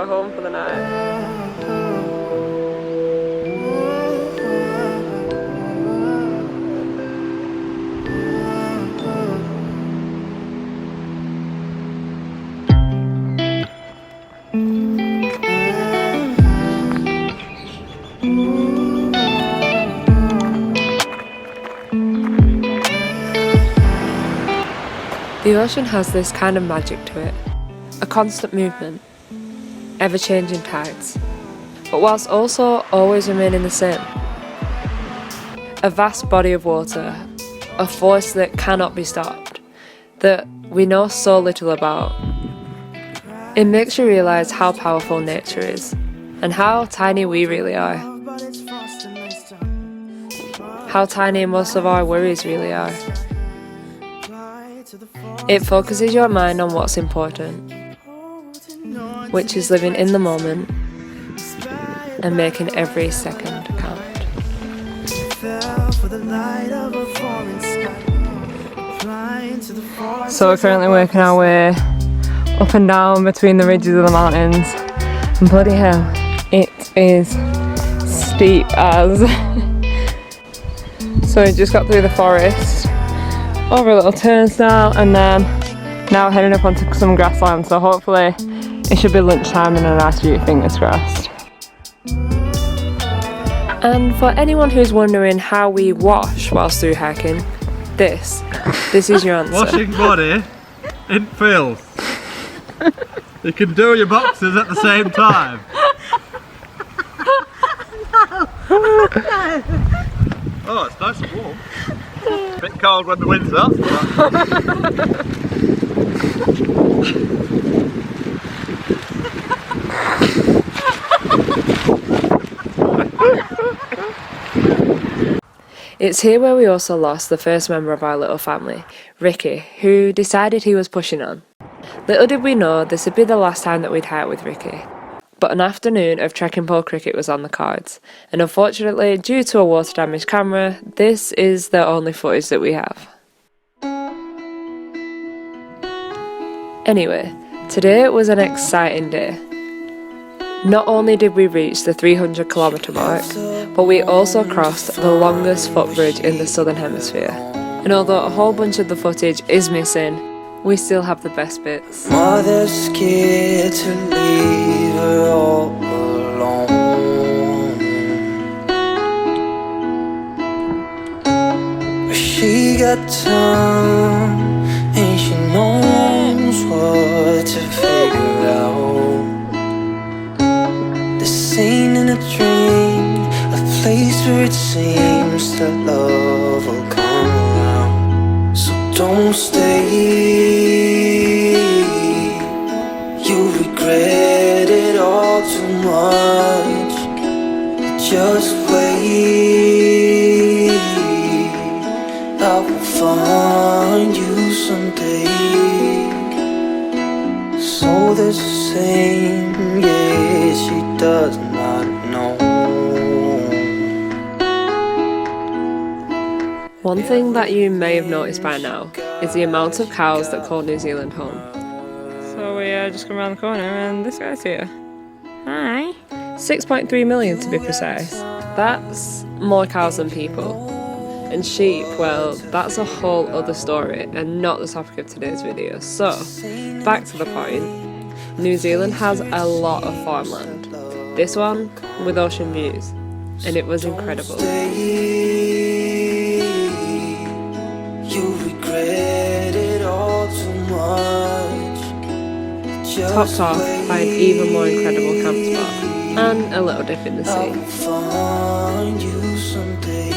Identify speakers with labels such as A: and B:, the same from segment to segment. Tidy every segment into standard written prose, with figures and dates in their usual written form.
A: go home for the night. The ocean has this kind of magic to it, a constant movement, ever-changing tides, but whilst also always remaining the same. A vast body of water, a force that cannot be stopped, that we know so little about. It makes you realise how powerful nature is, and how tiny we really are. How tiny most of our worries really are. It focuses your mind on what's important, which is living in the moment and making every second count. So we're currently working our way up and down between the ridges of the mountains, and bloody hell, it is steep as. So we just got through the forest, over a little turnstile, and then now heading up onto some grassland, so hopefully it should be lunchtime and a nice view, fingers crossed. And for anyone who's wondering how we wash whilst through hiking, this is your answer.
B: Washing body in filth. You can do your boxes at the same time. Oh, it's nice and warm. A bit cold when the wind's up.
A: It's here where we also lost the first member of our little family, Ricky, who decided he was pushing on. Little did we know this would be the last time that we'd hike with Ricky. But an afternoon of trekking pole cricket was on the cards, and unfortunately, due to a water damaged camera, this is the only footage that we have. Anyway, today was an exciting day. Not only did we reach the 300-kilometre mark, but we also crossed the longest footbridge in the southern hemisphere. And although a whole bunch of the footage is missing, we still have the best bits.
C: Mother's scared to leave her all alone, but she got time and she knows what to figure out. The scene in a dream, a place where it seems that love will come around. So don't stay, you regret it all too much. Just wait, I will find you someday. So the same, yeah, she does not know.
A: One thing that you may have noticed by now is the amount of cows that call New Zealand home. So we just come around the corner and this guy's here. Hi. 6.3 million to be precise. That's more cows than people. And sheep, well, that's a whole other story and not the topic of today's video. So, back to the point. New Zealand has a lot of farmland. This one with ocean views. And it was incredible.
C: You regret it all too much.
A: Topped off by an even more incredible camp spot and a little dip in the sea.
C: Find you someday.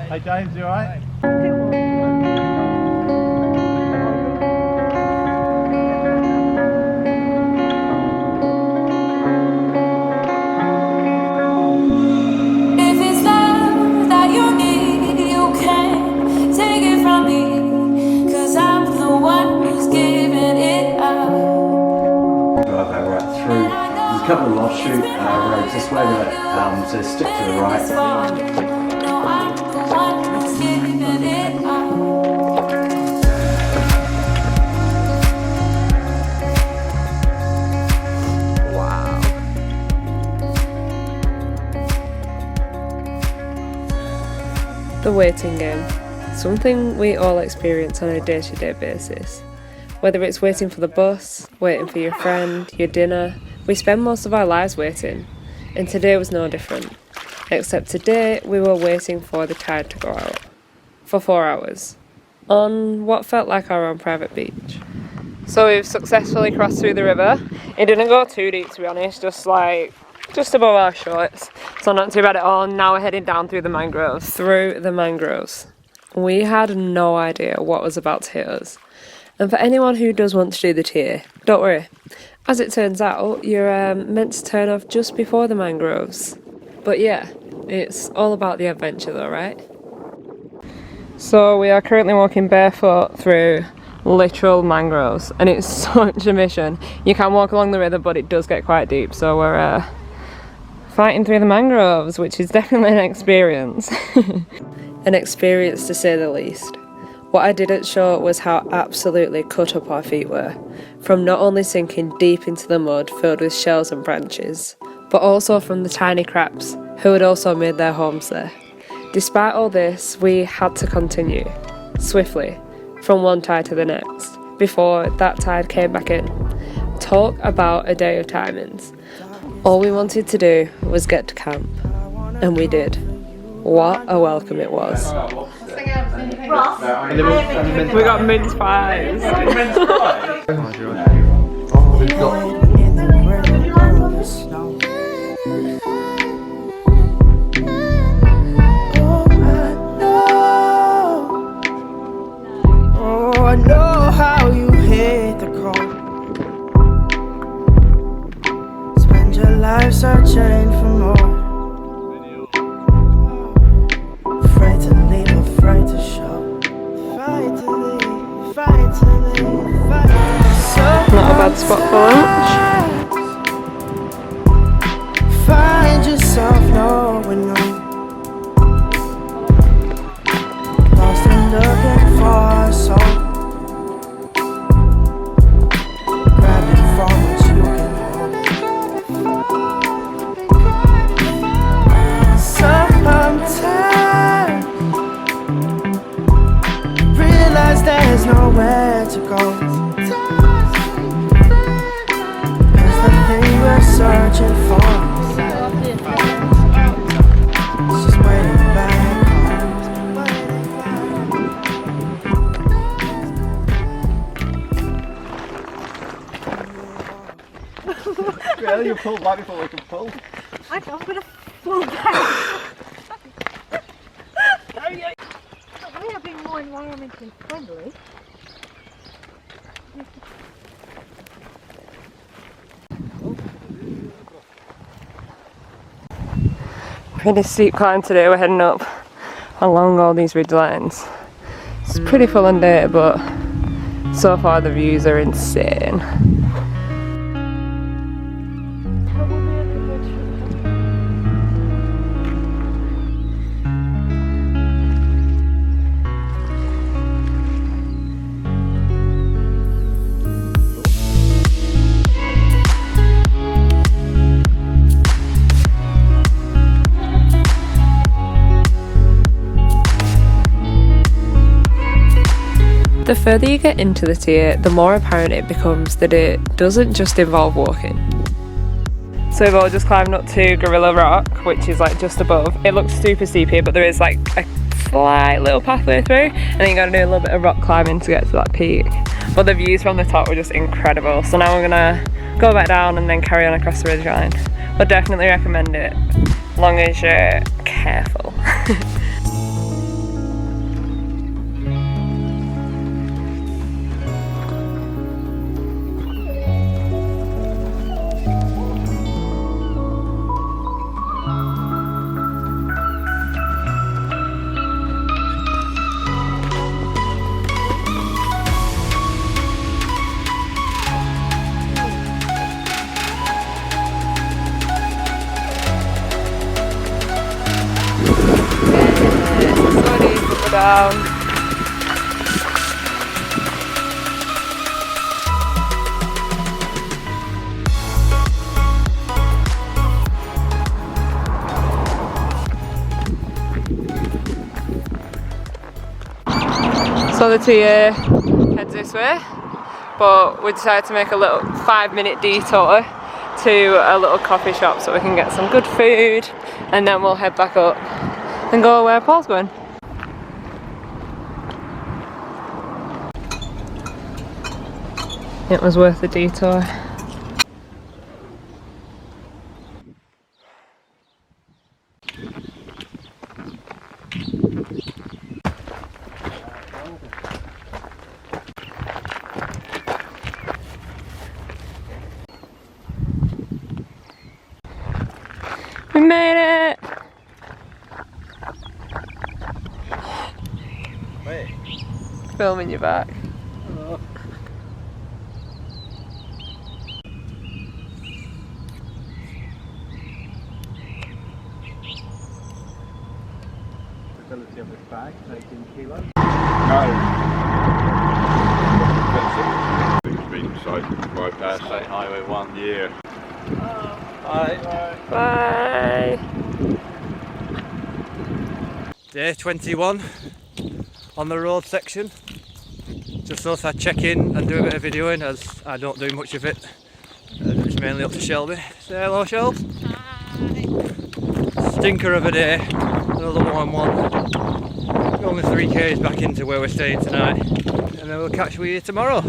B: Hey James, you alright?
D: Take it from me, 'cause I'm the one who's giving it up. couple of offshoot roads this way that so stick to the right.
A: The waiting game. Something we all experience on a day-to-day basis. Whether it's waiting for the bus, waiting for your friend, your dinner, we spend most of our lives waiting. And today was no different. Except today we were waiting for the tide to go out. For 4 hours. On what felt like our own private beach. So we've successfully crossed through the river. It didn't go too deep, to be honest, just above our shorts. So not too bad at all. Now we're heading down through the mangroves. Through the mangroves. We had no idea what was about to hit us. And for anyone who does want to do the tier, don't worry. As it turns out, you're meant to turn off just before the mangroves. But yeah, it's all about the adventure though, right? So we are currently walking barefoot through literal mangroves, and it's such a mission. You can walk along the river, but it does get quite deep, so we're fighting through the mangroves, which is definitely an experience. An experience to say the least. What I didn't show was how absolutely cut up our feet were, from not only sinking deep into the mud filled with shells and branches, but also from the tiny crabs, who had also made their homes there. Despite all this, we had to continue, swiftly, from one tide to the next, before that tide came back in. Talk about a day of timings. All we wanted to do was get to camp, and we did. What a welcome it was. We got mince pies.
C: I know how you hate the cold. Spend your life searching for more. Afraid to leave, afraid to show. Afraid to leave, afraid to leave, afraid to.
A: Not a bad spot for lunch.
C: Find yourself knowing no. Lost and looking for a soul. There's nowhere to go. 'Cause the thing we're searching for is just waiting back home.
B: Really, you pull back before we can pull.
E: I'm gonna fall back. We are being more environmentally friendly.
A: Pretty steep climb today. We're heading up along all these ridge lines. It's pretty full on day, but so far the views are insane. The further you get into the tier, the more apparent it becomes that it doesn't just involve walking. So we've all just climbed up to Gorilla Rock, which is like just above. It looks super steep here, but there is like a slight little pathway through, and then you gotta do a little bit of rock climbing to get to that peak. But the views from the top were just incredible. So now we're gonna go back down and then carry on across the ridgeline. Would definitely recommend it, as long as you're careful. down. So the TA heads this way, but we decided to make a little 5-minute detour to a little coffee shop so we can get some good food, and then we'll head back up and go where Paul's going. It was worth the detour. We made it!
B: Wait.
A: Filming you back.
B: Ability of this bag, 18 kilos.
F: It's been so bypass State Highway 1 year.
B: Bye.
A: Bye!
B: Day 21 on the road section. Just thought I'd check in and do a bit of videoing, as I don't do much of it. It's mainly up to Shelby. Say hello, Shelb. Hi. Stinker of a day. Another warm one. Only 3k's back into where we're staying tonight, and then we'll catch you tomorrow.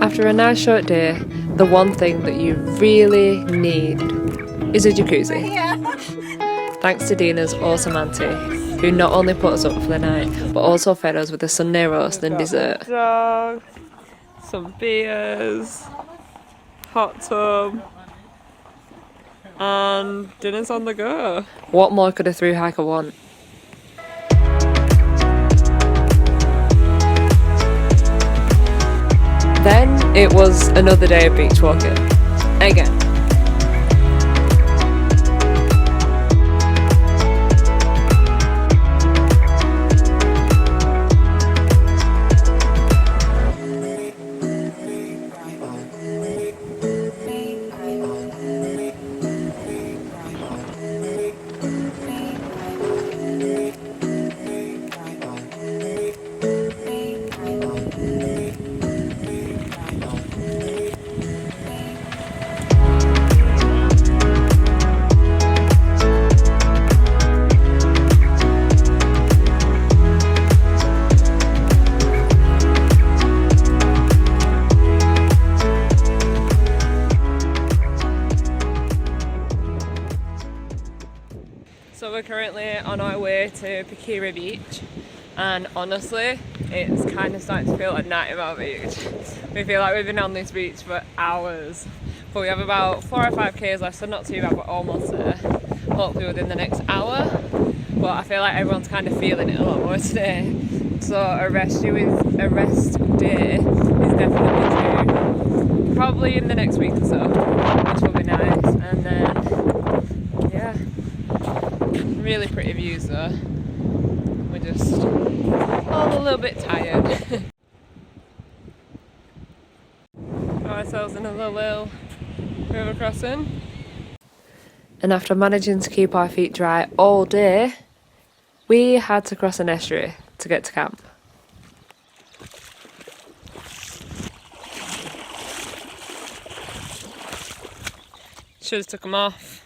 A: After a nice short day, the one thing that you really need is a jacuzzi. Thanks to Dina's awesome auntie, who not only put us up for the night, but also fed us with a Sunday roast and dessert. Dogs, some beers, hot tub, and dinner's on the go. What more could a through hiker want? Then it was another day of beach walking. Again. So we're currently on our way to Pikira Beach, and honestly it's kind of starting to feel like night at our beach. We feel like we've been on this beach for hours, but we have about 4 or 5k's left, so not too bad, we're almost there, hopefully within the next hour. But I feel like everyone's kind of feeling it a lot more today, so a rest day is definitely due, probably in the next week or so, which will be nice. And then yeah, really pretty views though. We're just all a little bit tired. Got ourselves another little river crossing. And after managing to keep our feet dry all day, we had to cross an estuary to get to camp. Should have took them off.